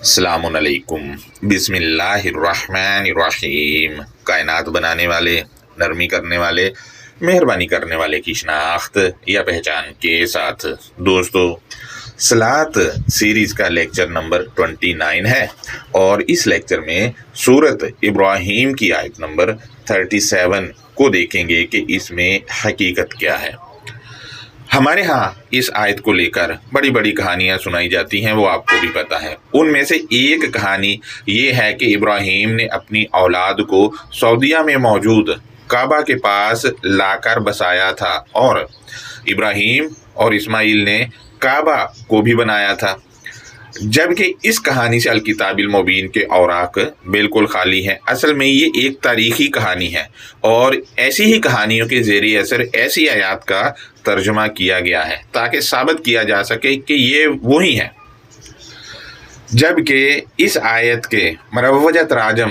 السلام علیکم۔ بسم اللہ الرحمن الرحیم۔ کائنات بنانے والے، نرمی کرنے والے، مہربانی کرنے والے کی شناخت یا پہچان کے ساتھ دوستو، صلاۃ سیریز کا لیکچر نمبر 29 ہے اور اس لیکچر میں سورت ابراہیم کی آیت نمبر 37 کو دیکھیں گے کہ اس میں حقیقت کیا ہے۔ ہمارے ہاں اس آیت کو لے کر بڑی بڑی کہانیاں سنائی جاتی ہیں، وہ آپ کو بھی پتہ ہے۔ ان میں سے ایک کہانی یہ ہے کہ ابراہیم نے اپنی اولاد کو سعودیہ میں موجود کعبہ کے پاس لا کر بسایا تھا، اور ابراہیم اور اسماعیل نے کعبہ کو بھی بنایا تھا، جبکہ اس کہانی سے الکتاب المبین کے اوراق بالکل خالی ہیں۔ اصل میں یہ ایک تاریخی کہانی ہے اور ایسی ہی کہانیوں کے زیر اثر ایسی آیات کا ترجمہ کیا گیا ہے تاکہ ثابت کیا جا سکے کہ یہ وہی ہیں، جبکہ اس آیت کے مروجہ تراجم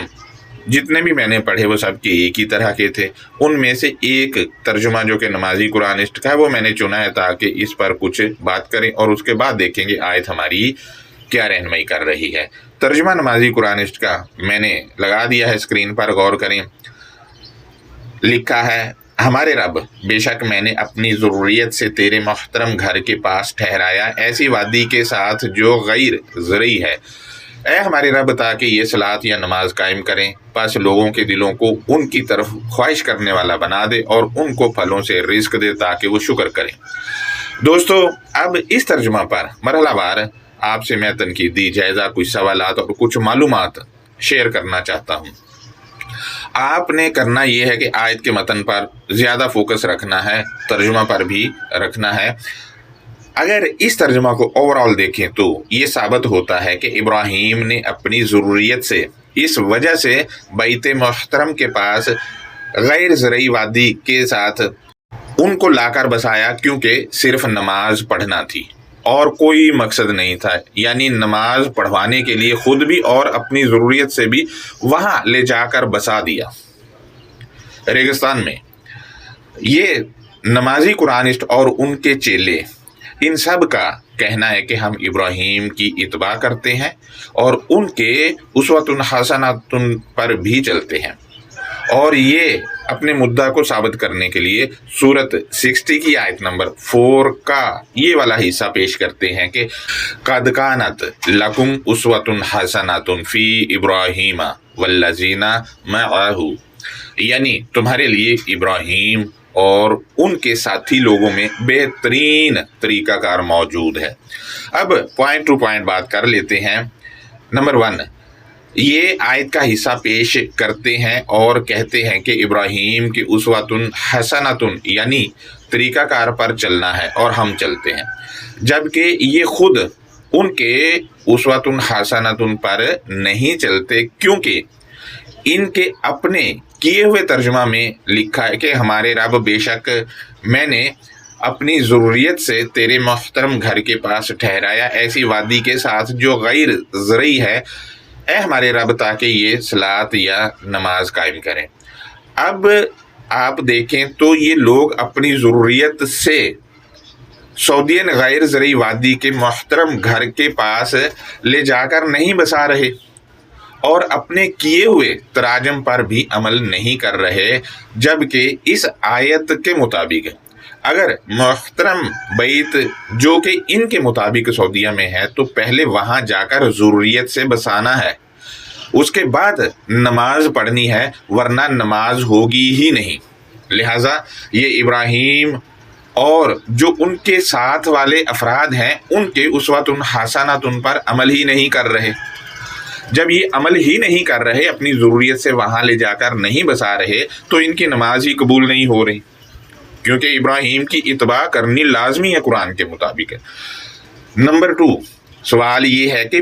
جتنے بھی میں نے پڑھے وہ سب کے ایک ہی طرح کے تھے۔ ان میں سے ایک ترجمہ جو کہ نمازی قرآنسٹ کا ہے وہ میں نے چنا ہے تاکہ اس پر کچھ بات کریں اور اس کے بعد دیکھیں گے آیت ہماری کیا رہنمائی کر رہی ہے۔ ترجمہ نمازی قرآنسٹ کا میں نے لگا دیا ہے اسکرین پر، غور کریں۔ لکھا ہے، ہمارے رب، بے شک میں نے اپنی ضروریت سے تیرے محترم گھر کے پاس ٹھہرایا ایسی وادی کے ساتھ جو غیر زرعی ہے۔ اے ہمارے رب، تاکہ یہ صلاۃ یا نماز قائم کریں، پس لوگوں کے دلوں کو ان کی طرف خواہش کرنے والا بنا دے اور ان کو پھلوں سے رزق دے تاکہ وہ شکر کریں۔ دوستو، اب اس ترجمہ پر مرحلہ وار آپ سے میں تنقیدی جائزہ، کچھ سوالات اور کچھ معلومات شیئر کرنا چاہتا ہوں۔ آپ نے کرنا یہ ہے کہ آیت کے متن پر زیادہ فوکس رکھنا ہے، ترجمہ پر بھی رکھنا ہے۔ اگر اس ترجمہ کو اوورال دیکھیں تو یہ ثابت ہوتا ہے کہ ابراہیم نے اپنی ضروریت سے اس وجہ سے بیت محترم کے پاس غیر زرعی وادی کے ساتھ ان کو لا کر بسایا، کیونکہ صرف نماز پڑھنا تھی اور کوئی مقصد نہیں تھا، یعنی نماز پڑھوانے کے لیے خود بھی اور اپنی ضروریت سے بھی وہاں لے جا کر بسا دیا ریگستان میں۔ یہ نمازی قرآنسٹ اور ان کے چیلے، ان سب کا کہنا ہے کہ ہم ابراہیم کی اتباع کرتے ہیں اور ان کے اسوۃ حسنۃ پر بھی چلتے ہیں، اور یہ اپنے مدعا کو ثابت کرنے کے لیے سورت 60 کی آیت نمبر 4 کا یہ والا حصہ پیش کرتے ہیں کہ قَدْ كَانَتْ لَكُمْ أُسْوَةٌ حَسَنَةٌ فِي إِبْرَاهِيمَ وَالَّذِينَ مَعَهُ، یعنی تمہارے لیے ابراہیم اور ان کے ساتھی لوگوں میں بہترین طریقہ کار موجود ہے۔ اب پوائنٹ ٹو پوائنٹ بات کر لیتے ہیں۔ نمبر 1، یہ آیت کا حصہ پیش کرتے ہیں اور کہتے ہیں کہ ابراہیم کی اسوۃ حسنۃ یعنی طریقہ کار پر چلنا ہے اور ہم چلتے ہیں، جبکہ یہ خود ان کے اسوۃ حسنۃ پر نہیں چلتے، کیونکہ ان کے اپنے کیے ہوئے ترجمہ میں لکھا ہے کہ ہمارے رب، بے شک میں نے اپنی ضروریت سے تیرے محترم گھر کے پاس ٹھہرایا ایسی وادی کے ساتھ جو غیر زرعی ہے، اے ہمارے رب، تاکہ یہ صلاۃ یا نماز قائم کریں۔ اب آپ دیکھیں تو یہ لوگ اپنی ضروریت سے سعودین غیر زرعی وادی کے محترم گھر کے پاس لے جا کر نہیں بسا رہے اور اپنے کیے ہوئے تراجم پر بھی عمل نہیں کر رہے، جبکہ اس آیت کے مطابق اگر محترم بیت جو کہ ان کے مطابق سعودیہ میں ہے تو پہلے وہاں جا کر ضروریت سے بسانا ہے، اس کے بعد نماز پڑھنی ہے، ورنہ نماز ہوگی ہی نہیں۔ لہٰذا یہ ابراہیم اور جو ان کے ساتھ والے افراد ہیں ان کے اسوۃ حسنۃ پر عمل ہی نہیں کر رہے۔ جب یہ عمل ہی نہیں کر رہے، اپنی ضروریت سے وہاں لے جا کر نہیں بسا رہے، تو ان کی نماز ہی قبول نہیں ہو رہی، کیونکہ ابراہیم کی اتباع کرنی لازمی ہے قرآن کے مطابق۔ نمبر 2، سوال یہ ہے کہ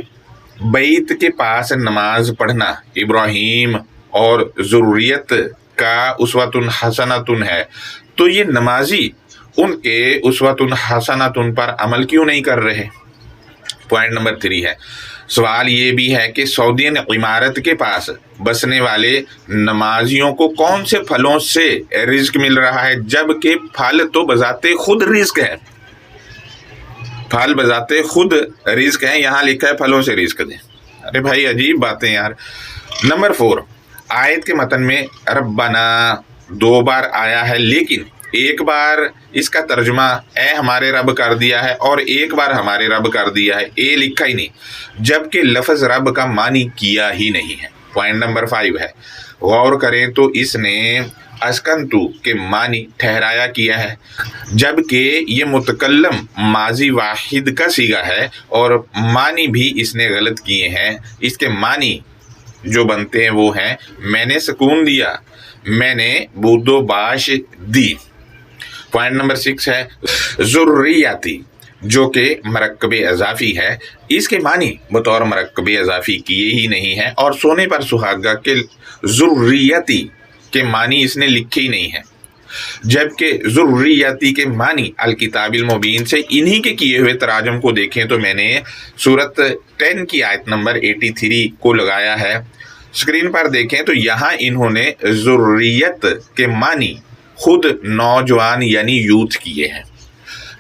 بیت کے پاس نماز پڑھنا ابراہیم اور ضروریت کا اسوۃ حسنۃ ہے، تو یہ نمازی ان کے اسوۃ حسنۃ پر عمل کیوں نہیں کر رہے؟ پوائنٹ نمبر 3 ہے، سوال یہ بھی ہے کہ سعودین عمارت کے پاس بسنے والے نمازیوں کو کون سے پھلوں سے رزق مل رہا ہے، جبکہ پھل تو بذات خود رزق ہے، پھل بذات خود رزق ہیں، یہاں لکھا ہے پھلوں سے رزق دیں۔ अरे भाई अजीब बातें यार। नंबर 4, आयत के मतन में रब्बना 2 बार आया है, लेकिन एक बार इसका तर्जुमा ए हमारे रब कर दिया है और एक बार हमारे रब कर दिया है, ए लिखा ही नहीं, जबकि लफ्ज़ रब का मानी किया ही नहीं है। पॉइंट नंबर 5 है, गौर करें तो इसने अस्कंतु के मानी ठहराया किया है, जबकि ये मुतकल्लम माजी वाहिद का सीगा है और मानी भी इसने गलत किए हैं। इसके मानी जो बनते हैं वो हैं मैंने सुकून दिया, मैंने बूदोबाश दी। पॉइंट नंबर 6 है ज़ुर्रियाती, जो कि मरकब अज़ाफ़ी है, इसके मानी बतौर मरकब अज़ाफ़ी किए ही नहीं है और सोने पर सुहागा के ज़ुर्रियती के मानी इसने लिखे ही नहीं है, जबकि ज़ुर्रियती के मानी अल किताबिल मुबीन से इन्हीं के किए हुए तराजम को देखें तो मैंने सूरत 10 की आयत नंबर 83 को लगाया है। स्क्रीन पर देखें तो यहाँ इन्होंने ज़ुर्रियत के मानी खुद नौजवान यानी यूथ किए हैं,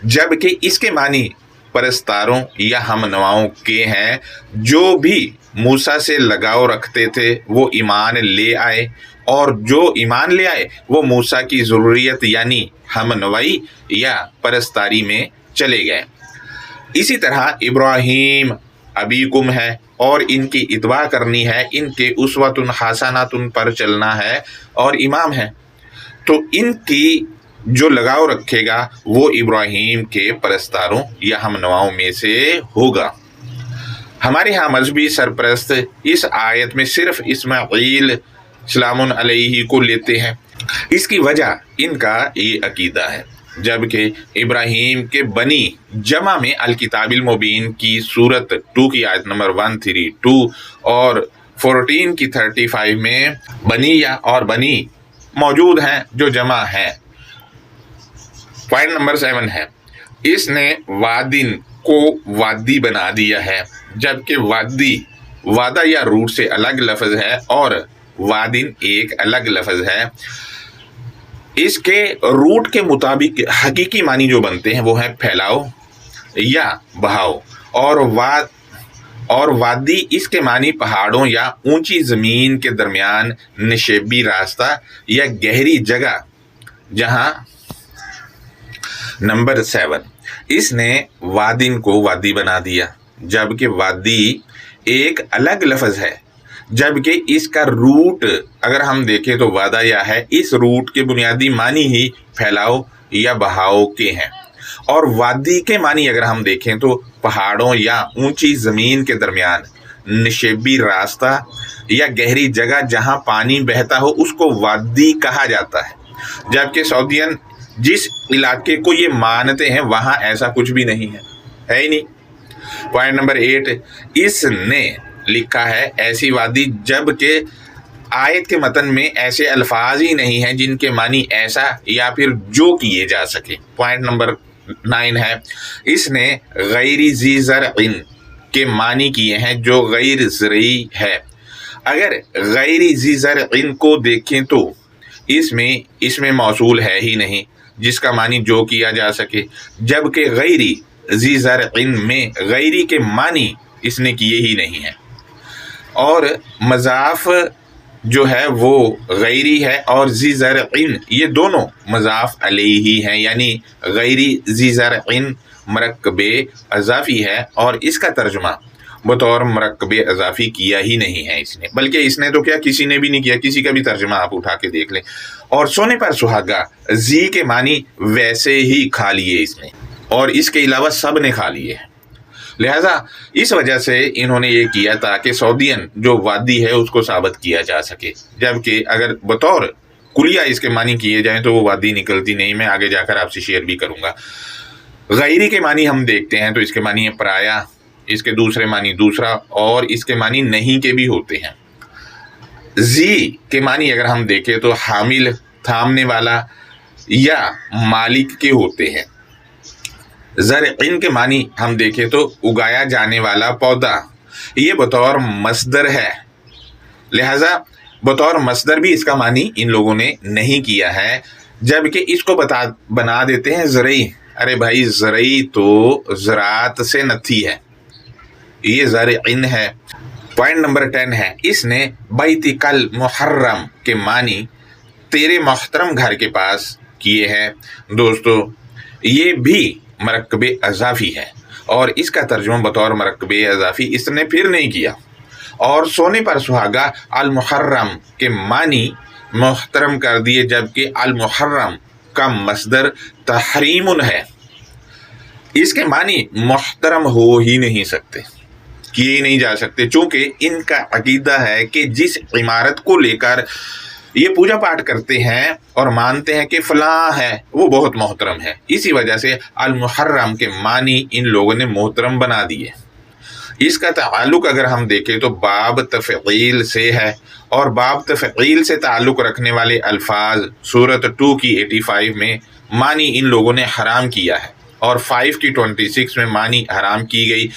जबकि इसके मानी परस्तारों या हमनवाओं के हैं जो भी मूसा से लगाव रखते थे वो ईमान ले आए, और जो ईमान ले आए वो मूसा की ज़रूरियत यानी हमनवाई या परस्तारी में चले गए। इसी तरह इब्राहीम अबीकुम है और इनकी इत्बा करनी है, इनके उसवतुन हसनातुन पर चलना है और इमाम है, तो इनकी जो लगाव रखेगा वो इब्राहीम के परस्तारों या हमनवाओं में से होगा। हमारे यहाँ मजहबी सरपरस्त इस आयत में सिर्फ इस्माईल सलामुन अलैहि को लेते हैं, इसकी वजह इनका ये अकीदा है, जबकि इब्राहीम के बनी जमा में अल किताबिल मुबीन की सूरत 2 की आयत नंबर 132 और 14 की 35 में बनिया और बनी मौजूद हैं जो जमा है। पॉइंट नंबर 7 है, इसने वादिन को वादी बना दिया है, जबकि वादी वादा या रूट से अलग लफ्ज़ है और वादिन एक अलग लफ्ज़ है। इसके रूट के मुताबिक हकीकी मानी जो बनते हैं वो है फैलाओ या बहाओ, और वादी इसके मानी पहाड़ों या ऊंची ज़मीन के दरमियान निशेबी रास्ता या गहरी जगह जहां। नंबर 7, इसने वादिन को वादी बना दिया, जबकि वादी एक अलग लफ्ज़ है, जबकि इसका रूट अगर हम देखें तो वादा या है, इस रूट के बुनियादी मानी ही फैलाव या बहाव के हैं, और वादी के मानी अगर हम देखें तो पहाड़ों या ऊंची ज़मीन के दरमियान निशेबी रास्ता या गहरी जगह जहां पानी बहता हो उसको वादी कहा जाता है, जबकि सऊदियन जिस इलाके को ये मानते हैं वहाँ ऐसा कुछ भी नहीं है ही नहीं। पॉइंट नंबर 8, इसने लिखा है ऐसी वादी, जबकि आयत के मतन में ऐसे अल्फाज ही नहीं हैं जिनके मानी ऐसा या फिर जो किए जा सके। पॉइंट नंबर 9 है, इसने गैरी ज़ी ज़रइन के मानी किए हैं जो गैर ज़रई है। अगर गैरी ज़ी ज़रइन को देखें तो इसमें मौसूल है ही नहीं जिसका मानी जो किया जा सके, जबकि गैरी ज़ी ज़रइन में गैरी के मानी इसने किए ही नहीं है, और मज़ाफ़ जो है वो गैरी है और ज़ी ज़रइन ये दोनों मज़ाफ़ अलैहि हैं, यानी गैरी ज़ी ज़रइन मरकब अज़ाफ़ी है और इसका तर्जुमा बतौर मरकब अज़ाफ़ी किया ही नहीं है इसने, बल्कि इसने तो क्या किसी ने भी नहीं किया, किसी का भी तर्जुमा आप उठा के देख लें। और सोने पर सुहागा जी के मानी वैसे ही खा लिए इसने, और इसके अलावा सब ने खा लिए, लिहाजा इस वजह से इन्होंने ये किया ताकि सऊदियन जो वादी है उसको साबित किया जा सके, जबकि अगर बतौर कुलिया इसके मानी किए जाएं तो वो वादी निकलती नहीं। मैं आगे जाकर आपसे शेयर भी करूँगा। गैरी के मानी हम देखते हैं तो इसके मानी है पराया, इसके दूसरे मानी दूसरा, और इसके मानी नहीं के भी होते हैं। जी के मानी अगर हम देखें तो हामिल थामने वाला या मालिक के होते हैं। ज़रइन के मानी हम देखें तो उगाया जाने वाला पौधा, ये बतौर मस्दर है, लिहाजा बतौर मस्दर भी इसका मानी इन लोगों ने नहीं किया है, जबकि इसको बना देते हैं ज़रई। अरे भाई ज़रई तो ज़रात से नथी है, ये ज़रइन है। पॉइंट नंबर 10 है, इसने बैतिकल मुहर्रम के मानी तेरे मोहतरम घर के पास किए हैं। दोस्तों ये भी मरकब अज़ाफ़ी है और इसका तर्जुमा बतौर मरकब अज़ाफ़ी इसने फिर नहीं किया। और सोने पर सुहागा अल मुहर्रम के मानी मोहतरम कर दिए, जबकि अल मुहर्रम का मसदर तहरीमुन है। इसके मानी मोहतरम हो ही नहीं सकते, किए नहीं जा सकते, चूँकि इनका अकीदा है कि जिस इमारत को लेकर ये पूजा पाठ करते हैं और मानते हैं कि फ़लाँ है वो बहुत मोहतरम है, इसी वजह से अल मुहर्रम के मानी इन लोगों ने मोहतरम बना दिए। इसका ताल्लुक़ अगर हम देखें तो बाब तफ़ईल से है, और बाब तफ़ईल से ताल्लुक़ रखने वाले अल्फाज सूरत 2 की 85 में मानी इन लोगों ने हराम किया है, और 5 की 26 में मानी हराम की गई,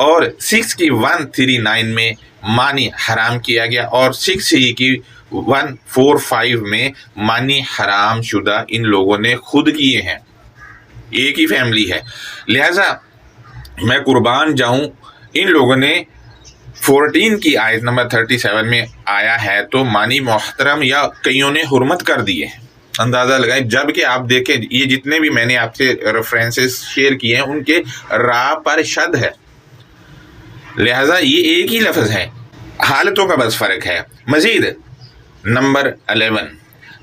और 6 की 139 में मानी हराम किया गया, और 6 की 145 में मानी हराम शुदा इन लोगों ने खुद किए हैं। एक ही फैमिली है, लिहाजा मैं कुर्बान जाऊं, इन लोगों ने 14 की आयत नंबर 37 में आया है तो मानी मोहतरम या कईयों ने हुर्मत कर दिए। अंदाज़ा लगाएं, जबकि आप देखें ये जितने भी मैंने आपसे रेफरेंसेस शेयर किए हैं उनके रा पर शद है, लिहाजा ये एक ही लफ्ज़ है, हालतों का बस फ़र्क है। मज़ीद नंबर 11,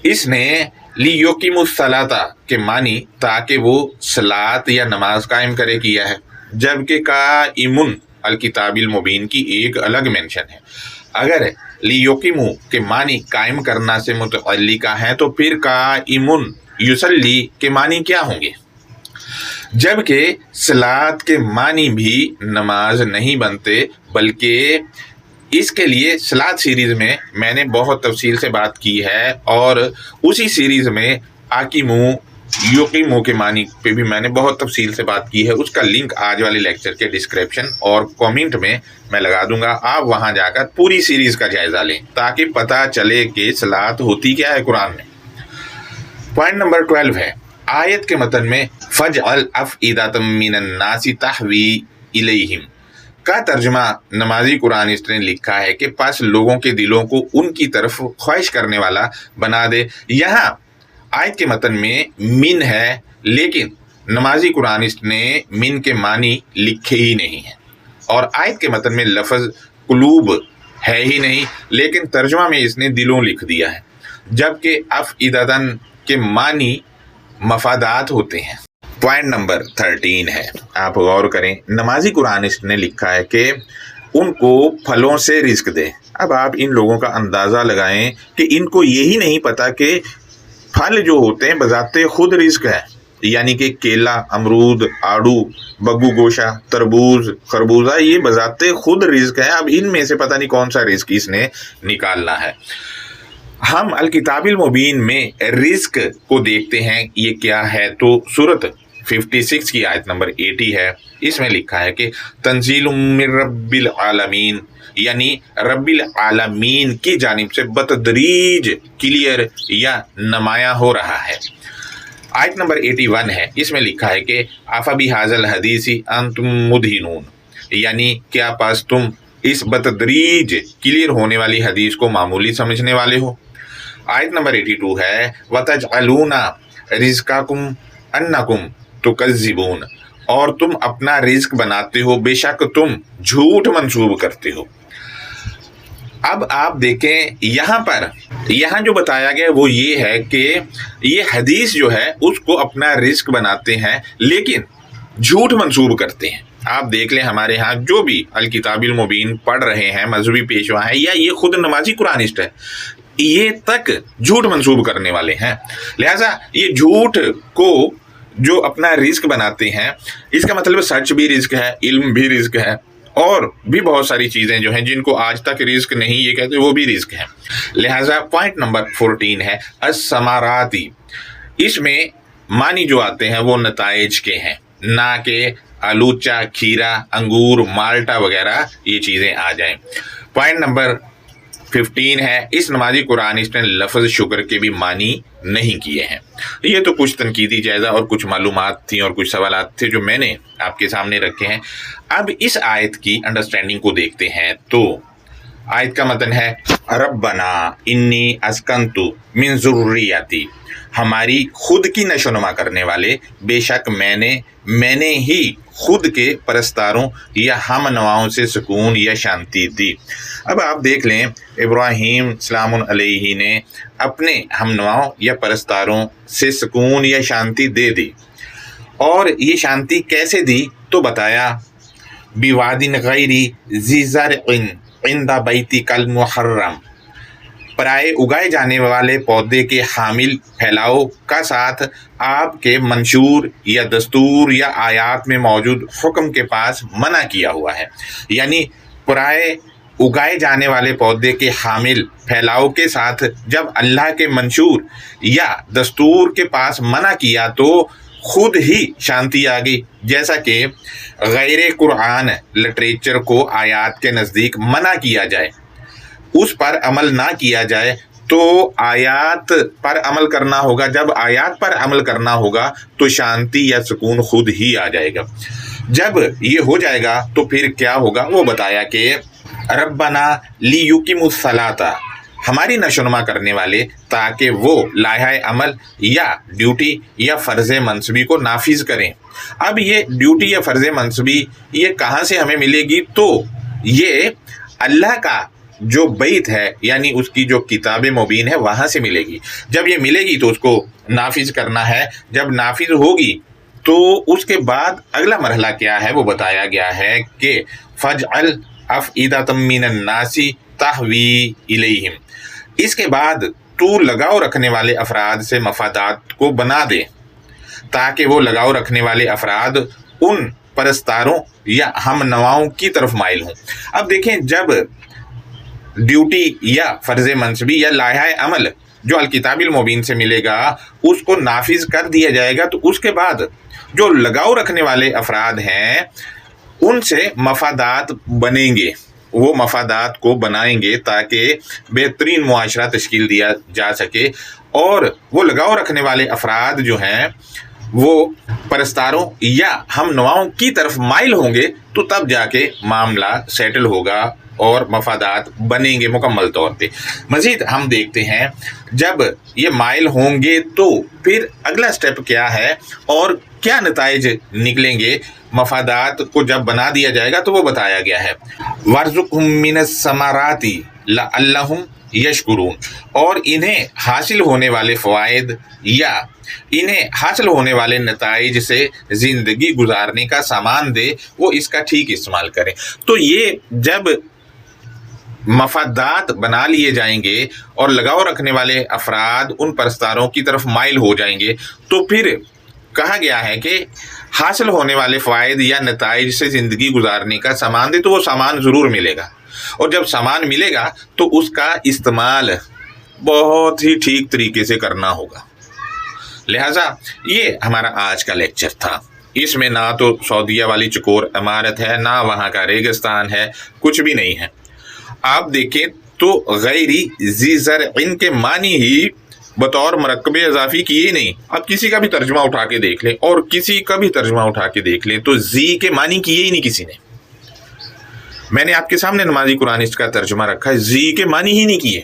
इसने लियुकिमुस्सलाता के मानी ताकि वो सलात या नमाज कायम करे किया है, जबकि काइमुन अल किताबिल मुबीन की एक अलग मेंशन है। अगर लियुकिमु के मानी कायम करना से मुतअल्लिका है तो फिर काइमुन युसल्ली के मानी क्या होंगे, जबकि सलात के मानी भी नमाज नहीं बनते, बल्कि इसके लिए सलात सीरीज़ में मैंने बहुत तफसील से बात की है, और उसी सीरीज़ में आकिमु युकीमु के मानी पे भी मैंने बहुत तफसील से बात की है। उसका लिंक आज वाले लेक्चर के डिस्क्रिप्शन और कमेंट में मैं लगा दूंगा, आप वहां जाकर पूरी सीरीज़ का जायज़ा लें ताकि पता चले कि सलात होती क्या है कुरान में। पॉइंट नंबर 12 है, आयत के मतन में फजअल अफ़ईदतम मिनन नासी तहवी इलैहिम का तर्जुमा नमाजी कुरानिस्ट ने लिखा है कि पास लोगों के दिलों को उनकी तरफ ख्वाहिश करने वाला बना दे। यहाँ आयत के मतन में मिन है, लेकिन नमाजी कुरानिस्ट ने मिन के मानी लिखे ही नहीं है, और आयत के मतन में लफ्ज़ कुलूब है ही नहीं, लेकिन तर्जुमा में इसने दिलों लिख दिया है, जबकि अफ़ईदतन के मानी मफादात होते हैं। पॉइंट नंबर 13 है, आप गौर करें, नमाजी कुरानिस्ट ने लिखा है कि उनको फलों से रिस्क दे। अब आप इन लोगों का अंदाज़ा लगाएं कि इनको यही नहीं पता कि फल जो होते हैं बजाते खुद रिस्क है, यानी कि केला, अमरूद, आड़ू, बग्गू गोशा, तरबूज, खरबूजा, ये बजाते खुद रिस्क है। अब इनमें से पता नहीं कौन सा रिस्क इसने निकालना है। हम अल किताबिल मुबीन में रिस्क को देखते हैं, ये क्या है, तो सूरत 56 की आयत नंबर 80 है, इसमें लिखा है कि तंजीलुम मिर रब्बिल आलमीन, यानी रब्बिल आलमीन की जानिब से बतदरीज क्लियर या नुमाया हो रहा है। आयत नंबर 81 है, इसमें लिखा है कि आफा भी हाजल हदीसी अंतुम मुदहिनून, यानी क्या पास तुम इस बतदरीज क्लियर होने वाली हदीस को मामूली समझने वाले हो। आयत नंबर 82 है, वतजअलूना रिज़्क़कुम अन्नकुम तुकज़्ज़िबून, और तुम अपना रिज्क बनाते हो, बेशक तुम झूठ मंसूब करते हो। अब आप देखें यहाँ जो बताया गया वो ये है कि ये हदीस जो है उसको अपना रिज्क बनाते हैं लेकिन झूठ मंसूब करते हैं। आप देख लें, हमारे यहाँ जो भी अल किताबिल मुबीन पढ़ रहे हैं, मजहबी पेशवा है या ये खुद नमाजी कुरानिस्ट है, ये तक झूठ मंसूब करने वाले हैं। लिहाजा ये झूठ को जो अपना रिस्क बनाते हैं, इसका मतलब सच भी रिस्क है, इल्म भी रिस्क है, और भी बहुत सारी चीज़ें जो हैं जिनको आज तक रिस्क नहीं ये कहते वो भी रिस्क है। लिहाजा पॉइंट नंबर 14 है अस्समाराती, इसमें मानी जो आते हैं वो नताइज के हैं, ना कि आलूचा, खीरा, अंगूर, माल्टा वगैरह ये चीज़ें आ जाएं। पॉइंट नंबर 15 है, इस नमाजी कुरानिस्ट ने लफ्ज़ शुक्र के भी मानी नहीं किए हैं। ये तो कुछ तनकीदी जायज़ा और कुछ मालूमात थी और कुछ सवालात थे जो मैंने आपके सामने रखे हैं। अब इस आयत की अंडरस्टैंडिंग को देखते हैं तो आयत का मतन है रब्बना इन्नी अस्कंतु मिन ज़ुर्रियती, हमारी खुद की नशोनुमा करने वाले, बेशक मैंने ही खुद के परस्तारों या हम नवाओं से सुकून या शांति दी। अब आप देख लें, इब्राहीम सलामुन अलैहि ने अपने हम नवाओं या परस्तारों से सुकून या शांति दे दी। और ये शांति कैसे दी तो बताया, बिवादिन गैरी ज़ी ज़रइन इंदा बैती कल मुहर्रम, पराए उगाए जाने वाले पौधे के हामिल फैलाव का साथ आपके मंशूर या दस्तूर या आयात में मौजूद हुक्म के पास मना किया हुआ है। यानी पराए उगाए जाने वाले पौधे के हामिल फैलाव के साथ जब अल्लाह के मंशूर या दस्तूर के पास मना किया तो खुद ही शांति आ गई। जैसा कि गैर कुरान लिटरेचर को आयात के नज़दीक मना किया जाए, उस पर अमल ना किया जाए, तो आयात पर अमल करना होगा। जब आयात पर अमल करना होगा तो शांति या सुकून खुद ही आ जाएगा। जब ये हो जाएगा तो फिर क्या होगा वो बताया कि रब्बना लियुकिमुस्सलाता, हमारी नशोनुमा करने वाले ताकि वो लाहे अमल या ड्यूटी या फ़र्ज़ मनसबी को नाफिज करें। अब ये ड्यूटी या फ़र्ज़ मनसबी ये कहाँ से हमें मिलेगी, तो ये अल्लाह का जो बैत है यानी उसकी जो किताब मुबीन है वहाँ से मिलेगी। जब ये मिलेगी तो उसको नाफिज करना है। जब नाफिज होगी तो उसके बाद अगला मरहला क्या है वो बताया गया है कि फजअल अफ़इदतम मिनन नासी तहवी इलैहिम, इसके बाद तू लगाव रखने वाले अफराद से मफादात को बना दे ताकि वो लगाव रखने वाले अफराद उन परस्तारों या हम नवाओं की तरफ माइल हों। अब देखें, जब ड्यूटी या फ़र्ज़ मनसबी या लाहे अमल जो अलकिताबिल मुबीन से मिलेगा उसको नाफिज कर दिया जाएगा, तो उसके बाद जो लगाव रखने वाले अफराद हैं उनसे मफादात बनेंगे, वो मफादात को बनाएंगे ताकि बेहतरीन मुआशरा तश्कील दिया जा सके। और वो लगाव रखने वाले अफराद जो हैं वो परस्तारों या हम नवाओं की तरफ माइल होंगे तो तब जाके मामला सेटल होगा और मफादात बनेंगे मुकम्मल तौर पे। मज़ीद हम देखते हैं, जब ये माइल होंगे तो फिर अगला स्टेप क्या है और क्या नताइज निकलेंगे। मफादात को जब बना दिया जाएगा तो वो बताया गया है, वर्ज़ुक़हुम मिनस समाराती लअल्लहुम यशकुरून, और इन्हें हासिल होने वाले फ़वाइद या इन्हें हासिल होने वाले नताइज से ज़िंदगी गुजारने का सामान दे, वो इसका ठीक इस्तेमाल करें। तो ये जब मफादात बना लिए जाएंगे और लगाव रखने वाले अफराद उन परस्तारों की तरफ माइल हो जाएंगे तो फिर कहा गया है कि हासिल होने वाले फ़ायदे या नताइज से ज़िंदगी गुजारने का सामान दे, तो वो सामान ज़रूर मिलेगा। और जब सामान मिलेगा तो उसका इस्तेमाल बहुत ही ठीक तरीके से करना होगा। लिहाजा ये हमारा आज का लेक्चर था। इसमें ना तो सऊदीया वाली चकोर इमारत है, ना वहाँ का रेगिस्तान है, कुछ भी नहीं है। आप देखें तो गैरी ज़ी ज़रइन के मानी ही बतौर मरकब इजाफी किए नहीं। अब किसी का भी तर्जुमा उठा के देख लें और किसी का भी तर्जुमा उठा के देख लें तो जी के मानी किए ही नहीं किसी ने। मैंने आपके सामने नमाजी कुरानिस्ट का तर्जुमा रखा है, जी के मानी ही नहीं किए।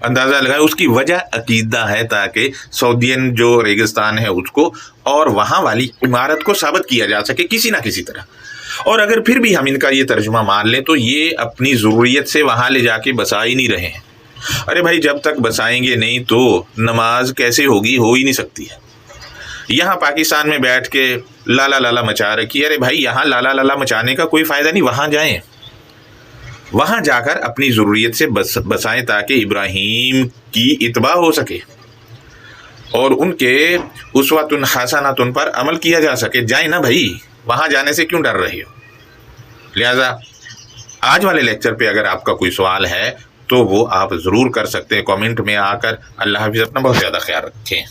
अंदाज़ा लगाए, उसकी वजह अकीदा है ताकि सऊदियन जो रेगिस्तान है उसको और वहाँ वाली इमारत को साबित किया जा सके किसी ना किसी तरह। और अगर फिर भी हम इनका ये तर्जुमा मान लें तो ये अपनी ज़रूरियत से वहाँ ले जाके बसा ही नहीं रहे हैं। अरे भाई, जब तक बसाएंगे नहीं तो नमाज कैसे होगी, हो ही नहीं सकती है। यहाँ पाकिस्तान में बैठ के लाला लाला मचा रखी। अरे भाई, यहाँ लाला लाला मचाने का कोई फ़ायदा नहीं, वहाँ जाएं, वहाँ जाकर अपनी ज़रूरियत से बसाएं ताकि इब्राहीम की इत्बा हो सके और उनके उसवतुन हसनतुन पर अमल किया जा सके। जाए ना भाई, वहाँ जाने से क्यों डर रहे हो। लिहाजा आज वाले लेक्चर पे अगर आपका कोई सवाल है तो वो आप ज़रूर कर सकते हैं कमेंट में आकर। अल्लाह हाफ़िज़, अपना बहुत ज़्यादा ख्याल रखें।